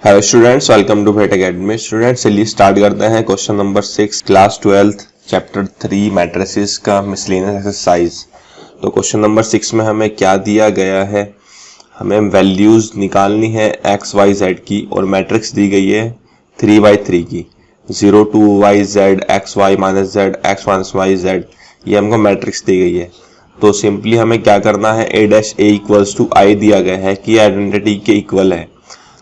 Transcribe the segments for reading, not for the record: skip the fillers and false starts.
Hello students, welcome to भेट academy. Students चलिए start करते हैं question number 6 class 12 chapter 3 matrices का मिसलेनियस एक्सरसाइज। तो क्वेश्चन नंबर 6 में हमें क्या दिया गया है, हमें वैल्यूज निकालनी है एक्स वाई जेड की और मैट्रिक्स दी गई है 3/3 की 0 2 Y Z X Y minus Z X minus Y Z, ये हमको मैट्रिक्स दी गई है। तो सिंपली हमें क्या करना है, a dash a equals to I दिया गया है कि आइडेंटिटी के इक्वल है।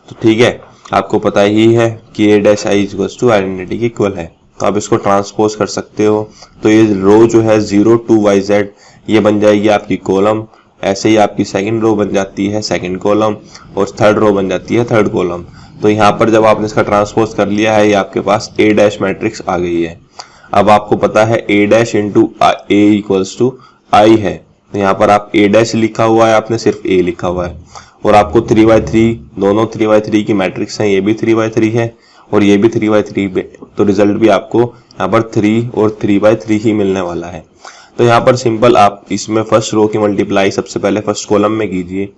तो ठीक है, आपको पता ही है कि a dash I equals to identity के इक्वल है, तो आप इसको ट्रांसपोज कर सकते हो। तो ये रो जो है 0 2 वाई जेड ये बन जाएगी आपकी कॉलम, ऐसे ही आपकी सेकंड रो बन जाती है सेकंड कॉलम और थर्ड रो बन जाती है थर्ड कॉलम। तो यहाँ पर जब आपने इसका ट्रांसपोज कर लिया है, ये आपके पास a डैश मैट्रिक्स आ गई है। अब आपको पता है a dash into a equals to I है, तो यहाँ पर आप a डैश लिखा हुआ है, आपने सिर्फ a लिखा हुआ है। और आपको 3/3 दोनों 3/3 की मैट्रिक्स हैं, ये भी 3/3 है और ये भी 3/3, तो रिजल्ट भी आपको यहाँ पर 3 और 3/3 ही मिलने वाला है। तो यहाँ पर सिंपल आप इसमें फर्स्ट रो की मल्टीप्लाई सबसे पहले फर्स्ट कॉलम में कीजिए।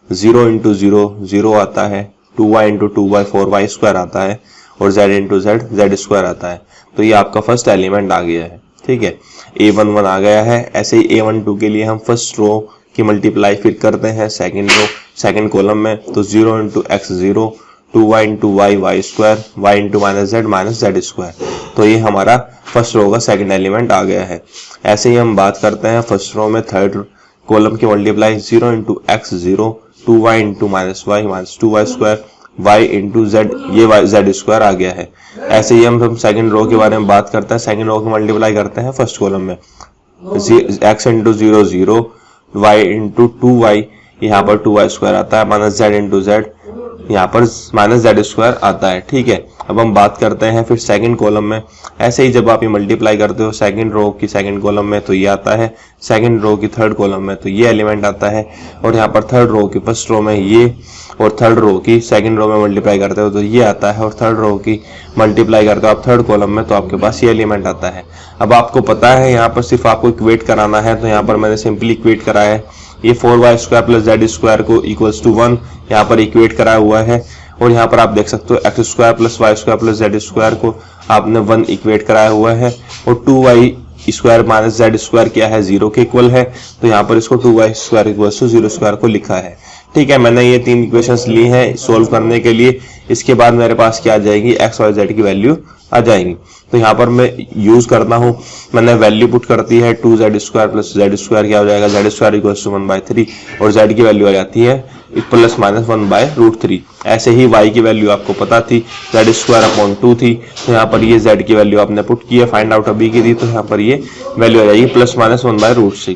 0 इंटू 0 0 आता है, 2y into 2y 4y square आता है और z into z z square आता है। तो ये आपका फर्स्ट एलिमेंट आ गया है। ठीक है, a11 आ गया है। ऐसे ही a12 के लिए हम फर्स्ट रो की मल्टीप्लाई फिर करते हैं सेकंड रो सेकंड कॉलम में। तो 0 into X 0 2y into Y Y square y into minus Z square. तो ये हमारा फर्स्ट रो का सेकंड एलिमेंट आ गया है। ऐसे ही हम बात करते हैं फर्स्ट रो में थर्ड कॉलम की multiply 0 into X 0 2y into minus 2y square y into Z, ये जेड स्क्वायर आ गया है। ऐसे ही हम सेकंड रो के बारे में बात करते हैं, सेकंड रो की मल्टीप्लाई करते हैं फर्स्ट कॉलम में x into 0 0 y into 2y, यहाँ पर 2y स्क्वायर आता है माइनस जेड इंटू जेड, यहाँ पर माइनस जेड स्क्वायर आता है। ठीक है, अब हम बात करते हैं फिर सेकंड कॉलम में। ऐसे ही जब आप ये मल्टीप्लाई करते हो सेकंड रो की सेकंड कॉलम में तो ये आता है, सेकंड रो की थर्ड कॉलम में तो ये एलिमेंट आता है, और यहाँ पर थर्ड रो की फर्स्ट रो में ये, और थर्ड रो की सेकंड रो में मल्टीप्लाई करते हो तो ये आता है, और थर्ड रो की मल्टीप्लाई करते हो आप थर्ड कॉलम में तो आपके पास ये एलिमेंट आता है। अब आपको पता है यहाँ पर सिर्फ आपको इक्वेट कराना है, तो यहाँ पर मैंने सिंपली इक्वेट कराया है। ये 4y square plus Z square को इक्वल्स टू 1 यहाँ पर इक्वेट कराया हुआ है, और यहाँ पर आप देख सकते हो X square plus Y square plus Z square को आपने 1 इक्वेट कराया हुआ है, और 2y square minus Z square क्या है 0 के इक्वल है, तो यहाँ पर इसको 2y square equals to 0 square को लिखा है। ठीक है, मैंने ये 3 इक्वेशंस ली हैं सोल्व करने के लिए। इसके बाद मेरे पास क्या आ जाएगी, एक्स वाई जेड की वैल्यू आ जाएगी। तो यहाँ पर मैं यूज करता हूँ, मैंने वैल्यू पुट करती है 2z square plus Z square, क्या हो जाएगा जेड स्क्वायर इक्वल्स टू 1/3, और z की वैल्यू आ जाती है प्लस माइनस 1/√3। ऐसे ही y की वैल्यू आपको पता थी z स्क्वायर अपॉन 2 थी, तो यहाँ पर ये z की वैल्यू आपने पुट की है, फाइंड आउट अभी की थी, तो यहाँ पर ये वैल्यू आ जाएगी प्लस माइनस 1/√6।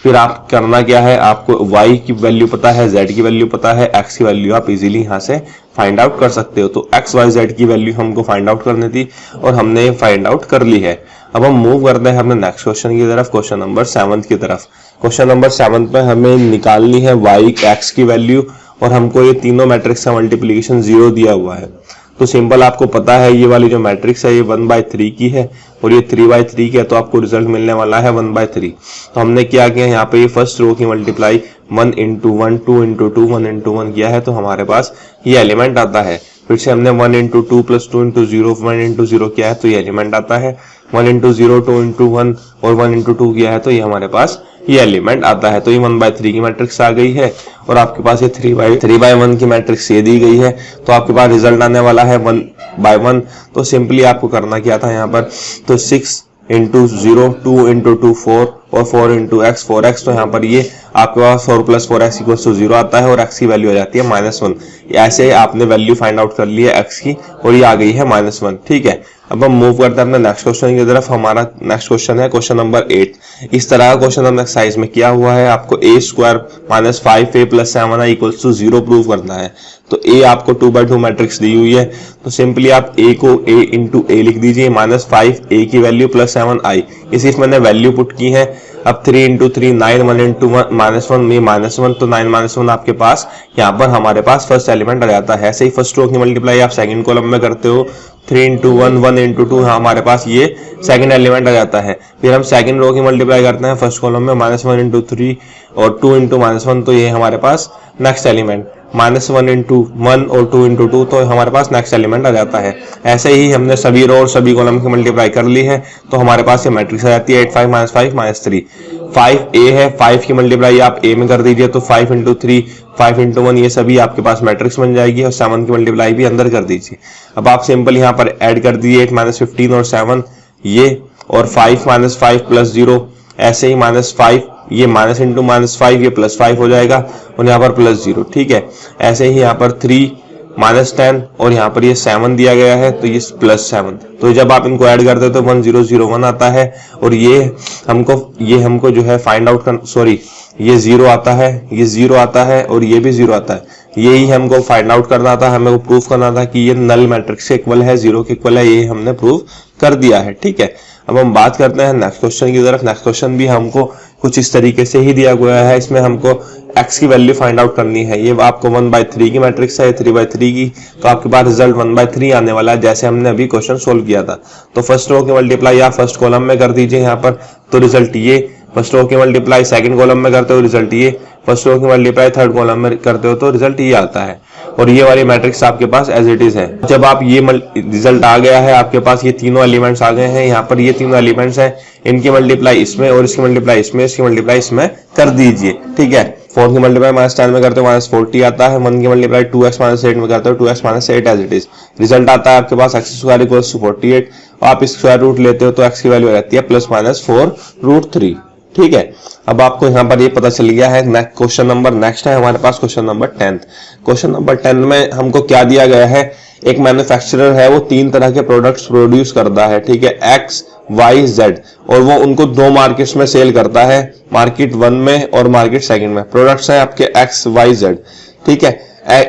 फिर आप करना क्या है, आपको y की वैल्यू पता है, z की वैल्यू पता है, x की वैल्यू आप इजीली यहाँ से फाइंड आउट कर सकते हो। तो x y z की वैल्यू हमको फाइंड आउट करनी थी और हमने फाइंड आउट कर ली है। अब हम मूव करते हैं अपने नेक्स्ट क्वेश्चन की तरफ, क्वेश्चन नंबर 7 की तरफ। क्वेश्चन नंबर 7 पे हमें निकालनी है y x की वैल्यू, और हमको ये तीनों मैट्रिक्स का मल्टीप्लीकेशन 0 दिया हुआ है। तो सिंपल आपको पता है ये वाली जो मैट्रिक्स है ये 1/3 की है और ये 3/3 की है, तो आपको रिजल्ट मिलने वाला है 1/3। तो हमने क्या किया, यहाँ पे ये फर्स्ट रो की मल्टीप्लाई 1 इंटू 1 2 इंटू 2 1 इंटू 1 किया है, तो हमारे पास ये एलिमेंट आता है। फिर से हमने 1 इंटू 2 प्लस 2 इंटू 0 1 इंटू 0 किया है, तो ये एलिमेंट आता है। 1 इंटू 0 2 इंटू 1 और 1 इंटू 2 किया है, तो ये हमारे पास ये एलिमेंट आता है। तो ये 1/3 की मैट्रिक्स आ गई है, और आपके पास ये 3/1 की मैट्रिक्स ये दी गई है, तो आपके पास रिजल्ट आने वाला है 1/1। तो सिंपली आपको करना क्या था यहाँ पर, तो 6 इंटू 0 2 इंटू 2 4 और 4 इंटू एक्स 4x, तो यहाँ पर ये आपके पास 4 प्लस 4x इक्वल्स टू 0 आता है, और x की वैल्यू आ जाती है -1। ऐसे आपने वैल्यू फाइंड आउट कर ली है x की, और ये आ गई है -1। ठीक है, अब हम मूव करते हैं अपने नेक्स्ट क्वेश्चन की तरफ। हमारा नेक्स्ट क्वेश्चन है क्वेश्चन नंबर 8। इस तरह का क्वेश्चन हमने एक्सरसाइज में किया हुआ है, आपको a square minus 5a plus 7i equals to 0 prove करना है। तो a आपको 2/2 मैट्रिक्स दी हुई है, तो सिंपली आप a को a इंटू a लिख दीजिए, -5a की वैल्यू प्लस 7i, ये सिर्फ मैंने वैल्यू पुट की है। अब 3 इंटू 3 9 1 इंटू -1 में -1, तो 9 -1 आपके पास यहाँ पर हमारे पास फर्स्ट एलिमेंट आ जाता है। ऐसे ही फर्स्ट रो की मल्टीप्लाई आप सेकंड कॉलम में करते हो, 3 इंटू 1 1 इंटू 2, हमारे पास ये सेकंड एलिमेंट आ जाता है। फिर हम सेकंड रो की मल्टीप्लाई करते हैं फर्स्ट कॉलम में, -1 इंटू 3 और 2 इंटू -1, तो ये हमारे पास नेक्स्ट एलिमेंट। -1 इंटू 1 और 2 इंटू 2, तो हमारे पास नेक्स्ट एलिमेंट आ जाता है। ऐसे ही हमने सभी रो और सभी कॉलम की मल्टीप्लाई कर ली है, तो हमारे पास ये मैट्रिक्स आ जाती है 8 5 -5 -3। 5a है, 5 की मल्टीप्लाई आप a में कर दीजिए तो 5 इंटू 3 5 इंटू 1 ये सभी आपके पास मैट्रिक्स बन जाएगी, और 7 की मल्टीप्लाई भी अंदर कर दीजिए। अब आप सिंपल यहाँ पर ऐड कर दीजिए 8 -15 और 7 ये, और 5 -5 प्लस 0, ऐसे ही -5 ये माइनस इंटू -5 ये +5 हो जाएगा, और यहाँ पर +0। ठीक है, ऐसे ही यहाँ पर 3 -10 और यहाँ पर ये 7 दिया गया है, तो ये +7। तो जब आप इनको ऐड करते हो तो 1001 आता है, और ये हमको जो है फाइंड आउट कर, सॉरी ये 0 आता है, ये 0 आता है, और ये भी 0 आता है। यही हमको फाइंड आउट करना था, हमें को प्रूफ करना था कि ये नल मैट्रिक्स के इक्वल है, 0 के इक्वल है, ये हमने प्रूफ कर दिया है। ठीक है, अब हम बात करते हैं नेक्स्ट क्वेश्चन की तरफ। नेक्स्ट क्वेश्चन भी हमको कुछ इस तरीके से ही दिया गया है, इसमें हमको x की वैल्यू फाइंड आउट करनी है। ये आपको 1/3 की मैट्रिक्स है, 3/3 की, तो आपके पास रिजल्ट 1/3 आने वाला है, जैसे हमने अभी क्वेश्चन सोल्व किया था। तो फर्स्ट रो की मल्टीप्लाई आप फर्स्ट कॉलम में कर दीजिए यहाँ पर, तो रिजल्ट ये। फर्स्ट रो की मल्टीप्लाई सेकंड कॉलम में करते हो रिजल्ट ये, फर्स्ट रो की मल्टीप्लाई थर्ड कॉलम में करते हो तो रिजल्ट ये आता है, और ये वाली मैट्रिक्स आपके पास एज इट इज है। जब आप ये रिजल्ट आ गया है आपके पास, ये तीनों एलिमेंट्स आ गए हैं, यहाँ पर ये तीनों एलिमेंट्स हैं, इनकी मल्टीप्लाई इसमें और इसकी मल्टीप्लाई इसमें, इसकी मल्टीप्लाई इसमें कर दीजिए। ठीक है, 4 की मल्टीप्लाई -10 में करते हो -40 आता है, 1 की मल्टीप्लाई 2x -8 में करते हो 2x -8 as it is. Result आता है आपके पास x² = 48, आप इस स्क्वायर रूट लेते हो तो x की वैल्यू आ जाती है +-4√3। ठीक है, अब आपको यहाँ पर ये पता चल गया है। क्वेश्चन नंबर नेक्स्ट है हमारे पास, क्वेश्चन नंबर 10। क्वेश्चन नंबर 10 में हमको क्या दिया गया है, एक मैन्युफैक्चरर है, वो 3 तरह के प्रोडक्ट्स प्रोड्यूस करता है। ठीक है, X, Y, Z, और वो उनको 2 मार्केट्स में सेल करता है, मार्केट 1 में और मार्केट 2 में। प्रोडक्ट्स है आपके X, Y, Z। ठीक है,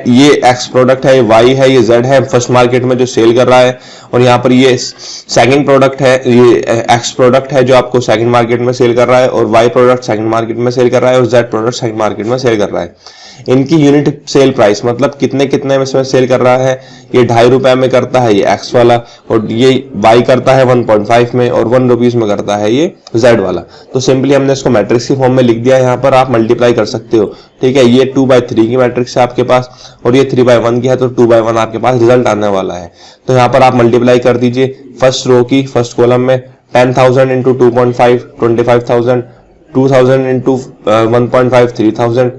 ये X प्रोडक्ट है, ये Y है, ये Z है, फर्स्ट मार्केट में जो सेल कर रहा है, और यहाँ पर ये सेकंड प्रोडक्ट है, ये X प्रोडक्ट है जो आपको सेकंड मार्केट में सेल कर रहा है, और Y प्रोडक्ट सेकंड मार्केट में सेल कर रहा है, और Z प्रोडक्ट सेकंड मार्केट में सेल कर रहा है। इनकी यूनिट सेल प्राइस मतलब कितने में सेल कर रहा है, ये 2.5 रुपए में करता है ये X वाला, और ये Y करता है 1.5 में, और 1 रुपीज में करता है ये Z वाला। तो सिंपली हमने इसको मैट्रिक्स की फॉर्म में लिख दिया, यहाँ पर आप मल्टीप्लाई कर सकते हो। ठीक है, ये 2/3 की मैट्रिक्स है आपके पास, और ये 3/1 की है, तो 2/1 आपके पास रिजल्ट आने वाला है। तो यहाँ पर आप मल्टीप्लाई कर दीजिए फर्स्ट रो की फर्स्ट कॉलम में 10,000 इंटू 2.5 25,000, 2,000 इंटू 1.5 3,000,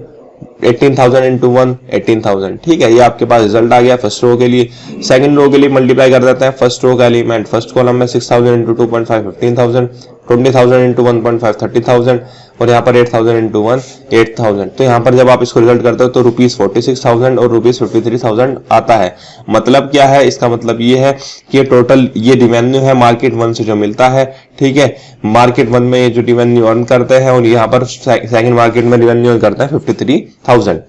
18,000 इंटू 1 18,000। ठीक है, ये आपके पास रिजल्ट आ गया फर्स्ट रो के लिए। सेकंड रो के लिए मल्टीप्लाई कर देते हैं फर्स्ट रो का एलिमेंट फर्स्ट कॉलम में 6,000 इंटू 2.5 15,000, 20,000 इंटू 1.5 30,000, और यहाँ पर 8,000 इंटू 1 8,000। तो यहाँ पर जब आप इसको रिजल्ट करते हो तो ₹46,000 और ₹53,000 आता है। मतलब क्या है, इसका मतलब ये है कि टोटल ये रिवेन्यू है मार्केट 1 से जो मिलता है। ठीक है, मार्केट 1 में ये जो रिवेन्यू अर्न करते हैं, और यहाँ पर सेकंड मार्केट में रिवेन्यू अर्न करते हैं 53,000।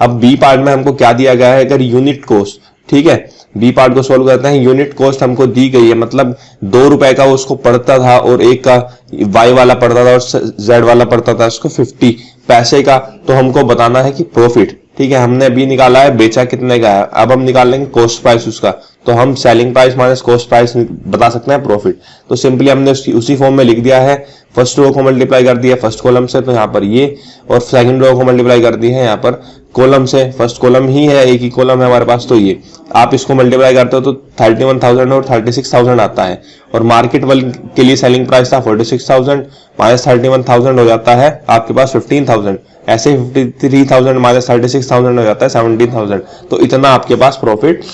अब बी पार्ट में हमको क्या दिया गया है, अगर यूनिट कॉस्ट, ठीक है, बी पार्ट को सोल्व करते हैं। यूनिट कॉस्ट हमको दी गई है, मतलब 2 रुपए का उसको पड़ता था, और एक का Y वाला पड़ता था और Z वाला पड़ता था उसको 50 पैसे का। तो हमको बताना है कि प्रॉफिट, ठीक है, हमने अभी निकाला है बेचा कितने का है, अब हम निकाल लेंगे कॉस्ट प्राइस उसका, तो हम selling price minus cost price बता सकते हैं प्रॉफिट। तो सिंपली हमने उसी फॉर्म में लिख दिया है। फर्स्ट रो को मल्टीप्लाई कर दिया फर्स्ट कॉलम से, तो यहाँ पर ये, और सेकंड रो को मल्टीप्लाई कर दी है यहाँ पर कॉलम से, फर्स्ट कॉलम ही है, एक ही कॉलम है हमारे पास, तो ये आप इसको मल्टीप्लाई करते हो तो 31,000 और 36,000 आता है, और मार्केट वाले के लिए सेलिंग प्राइस था 46,000 माइनस 31,000 हो जाता है आपके पास 15,000, ऐसे 53,000 माइनस 36,000 हो जाता है 17,000। तो इतना आपके पास प्रॉफिट,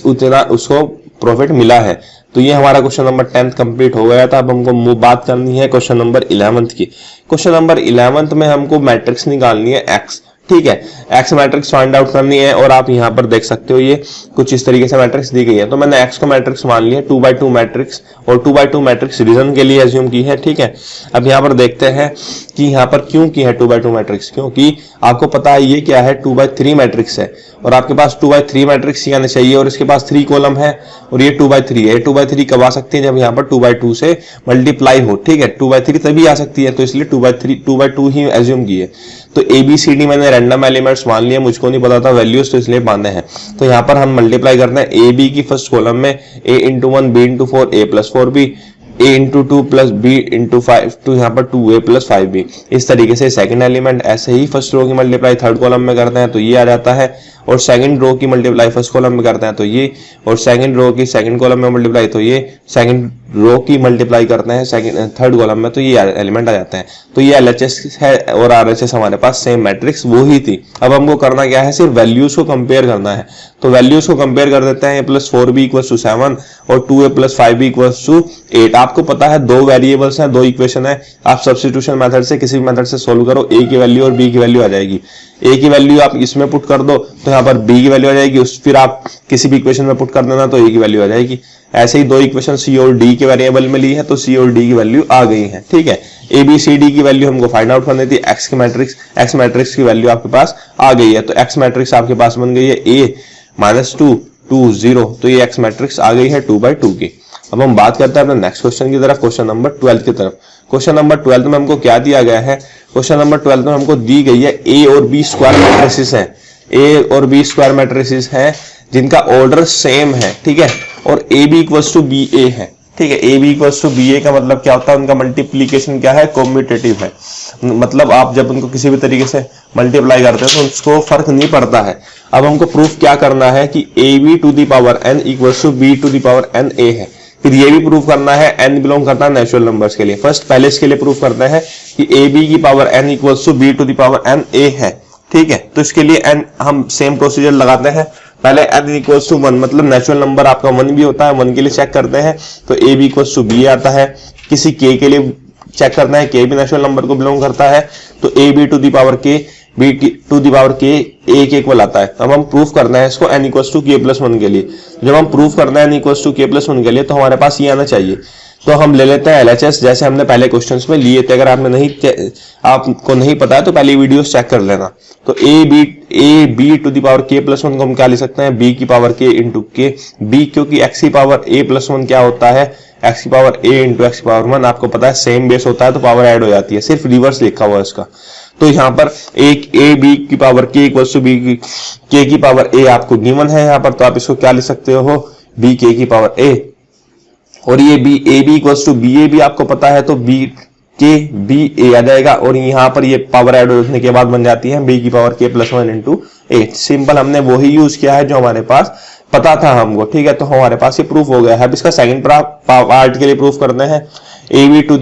उतना उसको प्रॉफिट मिला है। तो ये हमारा क्वेश्चन नंबर 10 कंप्लीट हो गया था। अब हमको बात करनी है क्वेश्चन नंबर 11 की। क्वेश्चन नंबर 11 में हमको मैट्रिक्स निकालनी है X, ठीक है, X मैट्रिक्स फाइंड आउट करनी है, और आप यहाँ पर देख सकते हो ये कुछ इस तरीके से मैट्रिक्स दी गई है। तो मैंने X को मैट्रिक्स मान लिया 2/2 मैट्रिक्स, और 2/2 मैट्रिक्स रीजन के लिए एज्यूम की है। ठीक है, अब यहाँ पर देखते हैं कि यहाँ पर क्यों की है 2/2 मैट्रिक्स, क्योंकि आपको पता है ये क्या है 2/3 मैट्रिक्स है, और आपके पास 2/3 मैट्रिक्स ही आने चाहिए, और इसके पास 3 कॉलम है, और ये 2/3 है। 2/3 कब आ सकती है, जब यहाँ पर 2/2 से मल्टीप्लाई हो। ठीक है, 2/3 तभी आ सकती है, तो इसलिए 2/2 ही एज्यूम की है। तो ABCD मैंने रैंडम एलिमेंट्स मान लिए, मुझको नहीं पता था वैल्यूज, तो इसलिए माने हैं। तो यहाँ पर हम मल्टीप्लाई करते हैं AB की फर्स्ट कॉलम में A into 1 B into 4 A plus 4B, a into 2 plus b into 5 to यहाँ पर 2a प्लस 5b। इस तरीके से सेकंड एलिमेंट ऐसे ही फर्स्ट रो की मल्टीप्लाई थर्ड कॉलम में करते हैं तो ये आ जाता है, और सेकंड रो की मल्टीप्लाई फर्स्ट कॉलम में करते हैं तो ये, और सेकंड रो की सेकंड कॉलम में मल्टीप्लाई तो ये, सेकंड रो की मल्टीप्लाई करते हैं सेकंड थर्ड कॉलम में तो ये एलिमेंट आ जाते हैं। तो ये LHS है और RHS हमारे पास सेम मैट्रिक्स वो ही थी। अब हमको करना क्या है, सिर्फ वैल्यूज को कंपेयर करना है। तो वैल्यूज को कंपेयर कर देते हैं, a plus 4b equals to 7 और 2a plus 5b equals to 8। आपको पता है दो वेरिएबल्स हैं, दो इक्वेशन है, आप सब्स्टिट्यूशन मेथड से किसी भी मेथड से सोल्व करो, a की वैल्यू और b की वैल्यू आ जाएगी। a की वैल्यू आप इसमें पुट कर दो तो यहाँ पर b की वैल्यू आ जाएगी, फिर आप किसी भी इक्वेशन में पुट कर देना तो a की वैल्यू आ जाएगी। ऐसे ही दो इक्वेशन c और d के वेरिएबल में ली है तो c और d की वैल्यू आ गई है। ठीक है, a b c d की वैल्यू हमको फाइंड आउट करनी थी, x मैट्रिक्स की वैल्यू आपके पास आ गई है। तो x मैट्रिक्स आपके पास बन गई है a माइनस 2 2 0, तो ये x मैट्रिक्स आ गई है 2/2 की। अब हम बात करते हैं अपने नेक्स्ट क्वेश्चन की तरफ, क्वेश्चन नंबर 12 की तरफ। क्वेश्चन नंबर 12 में हमको क्या दिया गया है, क्वेश्चन नंबर 12 में हमको दी गई है a और b स्क्वायर मैट्रिसेस हैं, a और b स्क्वायर मैट्रिसेस हैं जिनका ऑर्डर सेम है। ठीक है, और a b equals to b a है। ठीक है, a b equals to b a का मतलब क्या होता है, उनका मल्टीप्लीकेशन क्या है, कॉम्यूटेटिव है। मतलब आप जब उनको किसी भी तरीके से मल्टीप्लाई करते हैं तो उसको फर्क नहीं पड़ता है। अब हमको प्रूफ क्या करना है कि ab to the power n equals to b to the power n a है। फिर ये भी प्रूफ करना है, n बिलोंग करता है नेचुरल नंबर्स के लिए। फर्स्ट पहले इसके लिए प्रूफ करते हैं कि ab की power n equals to b to the power n a है। ठीक है, तो इसके लिए n हम सेम प्रोसीजर लगाते हैं। पहले n इक्वल्स टू 1, मतलब नेचुरल नंबर आपका 1 भी होता है, 1 के लिए चेक करते हैं तो a b equals to b आता है। किसी k के लिए चेक करना है, k भी नेचुरल नंबर को बिलोंग करता है तो a b to the power k b to the power k a के इक्वल आता है। अब हम प्रूफ करना है इसको n equals to k plus 1 के लिए। जब हम प्रूफ करना है n equals to k plus 1 के लिए तो हमारे पास ये आना चाहिए। तो हम ले लेते हैं LHS जैसे हमने पहले क्वेश्चंस में लिए थे। अगर आपको नहीं पता है तो पहले वीडियोस चेक कर लेना। तो a b to the power k plus 1 को हम क्या लिख सकते हैं, b की power k into k, b क्योंकि x की पावर a प्लस 1 क्या होता है, x की पावर a इंटू x की पावर 1। आपको पता है सेम बेस होता है तो पावर ऐड हो जाती है, सिर्फ रिवर्स लिखा हुआ है इसका। तो यहाँ पर एक a b की power k equals to b की k की पावर a आपको गिवन है यहाँ पर, तो आप इसको क्या लिख सकते हो, b k की पावर a। और ये a b equals to b a भी आपको पता है तो b k b a आ जाएगा, और यहाँ पर ये पावर ऐड होने के बाद बन जाती है b की power k plus 1 into a। Simple हमने वही यूज किया है जो हमारे पास पता था हमको। ठीक है, तो हमारे पास ये प्रूफ हो गया है। अब इसका सेकंड पार्ट के लिए प्रूफ करते हैं, a b to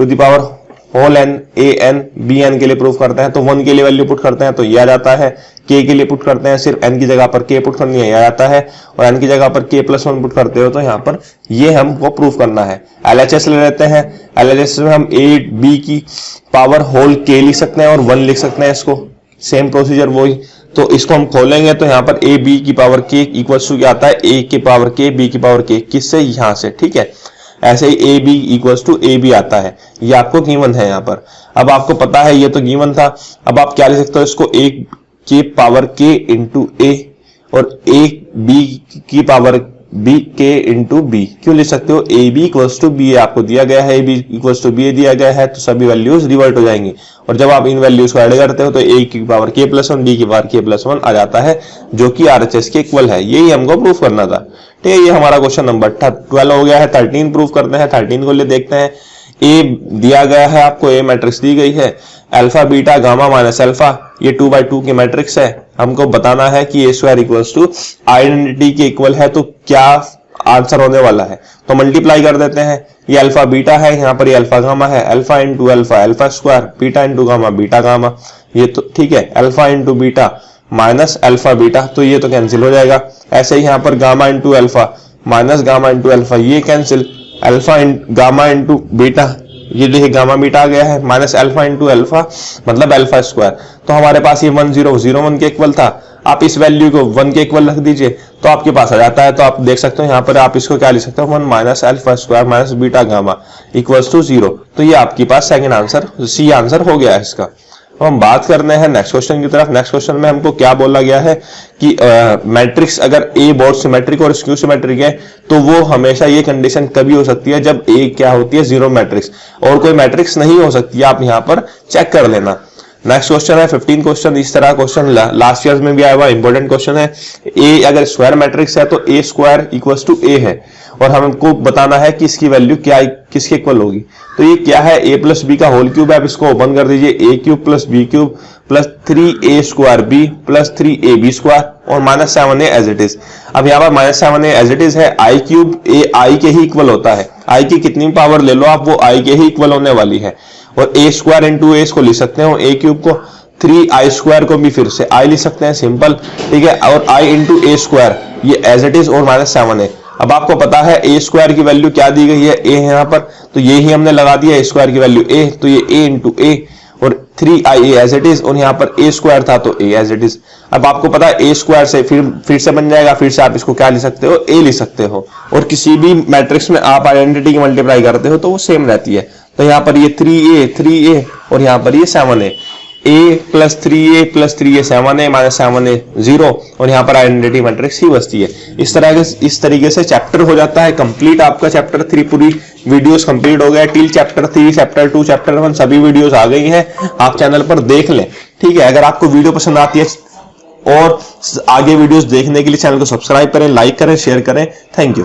the power whole n a n b n के लिए प्रूफ करते हैं तो 1 के लिए वैल्यू पुट करते हैं तो ये आ जाता है, k के लिए पुट करते हैं सिर्फ n की जगह पर k पुट करनी है, ये आ जाता है, और n की जगह पर k प्लस 1 पुट करते हो तो यहाँ पर ये हमको प्रूफ करना है। LHS ले लेते हैं, LHS में हम a b की पावर होल k लिख सकते हैं और 1 लिख सकते हैं, इसको सेम प्रोसीजर वही। तो इसको हम खोलेंगे तो यहाँ पर a b की पावर k इक्वल्स टू क्या आता है, a की पावर k b की पावर k, किससे, यहाँ से। ठीक है, ऐसे ही a b equals to a b आता है, ये आपको गिवन है यहाँ पर। अब आपको पता है ये तो गिवन था, अब आप क्या लिख सकते हो इसको, a की पावर k इंटू a और a b की power b k into b क्यों लिख सकते हो, a b equals to b आपको दिया गया है, a b equals to b दिया गया है तो सभी वैल्यूज रिवर्ट हो जाएंगी। और जब आप इन वैल्यूज को ऐड करते हो तो a की पावर k प्लस 1 b की पावर k प्लस 1 आ जाता है जो कि RHS के इक्वल है। यही हमको प्रूफ करना था। ठीक है, ये हमारा क्वेश्चन नंबर 12 हो गया है। 13 प्रूफ करते हैं, 13 को ले देखते हैं। a दिया गया है आपको, a मैट्रिक्स दी गई है, alpha beta gamma minus alpha, ये 2/2 की मैट्रिक्स है। हमको बताना है कि a square equals to identity के इक्वल है, तो क्या आंसर होने वाला है। तो मल्टीप्लाई कर देते हैं, ये अल्फा बीटा है, यहाँ पर ये अल्फा गामा है, alpha into alpha alpha square, beta into gamma beta gamma, ये तो ठीक है, alpha into beta minus alpha beta, तो ये तो कैंसिल हो जाएगा। ऐसे ही यहाँ पर gamma into alpha minus gamma into alpha, ये cancel, alpha gamma into beta, ये देखिए गामा बीटा आ गया है, माइनस अल्फा इंटू अल्फा मतलब अल्फा स्क्वायर। तो हमारे पास ये 1 0 0 1 के इक्वल था, आप इस वैल्यू को 1 के इक्वल रख दीजिए तो आपके पास आ जाता है। तो आप देख सकते हो यहाँ पर आप इसको क्या लिख सकते हो, 1 minus alpha square minus beta gamma equals to 0। तो ये आपके पास सेकंड आंसर, सी आंसर हो गया है इसका। तो हम बात करने हैं नेक्स्ट क्वेश्चन की तरफ। नेक्स्ट क्वेश्चन में हमको क्या बोला गया है कि मैट्रिक्स अगर ए बोर्ड सिमेट्रिक और स्क्यू सिमेट्रिक है तो वो हमेशा ये कंडीशन कभी हो सकती है जब ए क्या होती है, जीरो मैट्रिक्स, और कोई मैट्रिक्स नहीं हो सकती है। आप यहाँ पर चेक कर लेना। नेक्स्ट क्वेश्चन है 15 क्वेश्चन। इस तरह क्वेश्चन लास्ट ईयर में भी आया हुआ इंपॉर्टेंट क्वेश्चन है। ए अगर स्क्वायर मैट्रिक्स है तो ए स्क्वायर इक्वल्स टू ए है और हमको बताना है कि इसकी वैल्यू क्या किसके इक्वल होगी। तो ये क्या है, ए प्लस बी का होल क्यूब है। आप इसको ओपन कर दीजिए, A cube plus B cube plus 3a square B plus 3ab square और -7a एज इट इज। अब यहाँ पर -7a एज इट इज है। आई क्यूब ए आई के ही इक्वल होता है, आई की कितनी पावर ले लो आप वो आई के ही इक्वल होने वाली है। और ए स्क्वायर इंटू ए इसको लिख सकते हो, ए क्यूब को 3i स्क्वायर को भी फिर से आई लिख सकते हैं, सिंपल, ठीक है। और i इंटू ए स्क्वायर ये एज इट इज और -7a। अब आपको पता है ए स्क्वायर की वैल्यू क्या दी गई है, ए है यहाँ पर, तो ये ही हमने लगा दिया ए स्क्वायर की वैल्यू ए, तो ये a इंटू ए और 3ia एज इट इज और यहाँ पर a स्क्वायर था तो a एज इट इज। अब आपको पता है a स्क्वायर से फिर से बन जाएगा, फिर से आप इसको क्या लिख सकते हो, a लिख सकते हो। और किसी भी मैट्रिक्स में आप आइडेंटिटी की मल्टीप्लाई करते हो तो वो सेम रहती है। तो यहाँ पर ये 3a और यहाँ पर ये 7a, a plus 3a plus 3a 7a minus 7a 0 और यहाँ पर आइडेंटिटी मैट्रिक्स ही बचती है। इस तरीके से चैप्टर हो जाता है कंप्लीट। आपका चैप्टर 3 पूरी वीडियोस कंप्लीट हो गया। टिल चैप्टर 3, चैप्टर 2, चैप्टर 1 सभी वीडियोस आ गई हैं, आप चैनल पर देख लें, ठीक है। अगर आपको वीडियो पसंद आती है और आगे वीडियोस देखने के लिए चैनल को सब्सक्राइब करें, लाइक करें, शेयर करें। Thank you.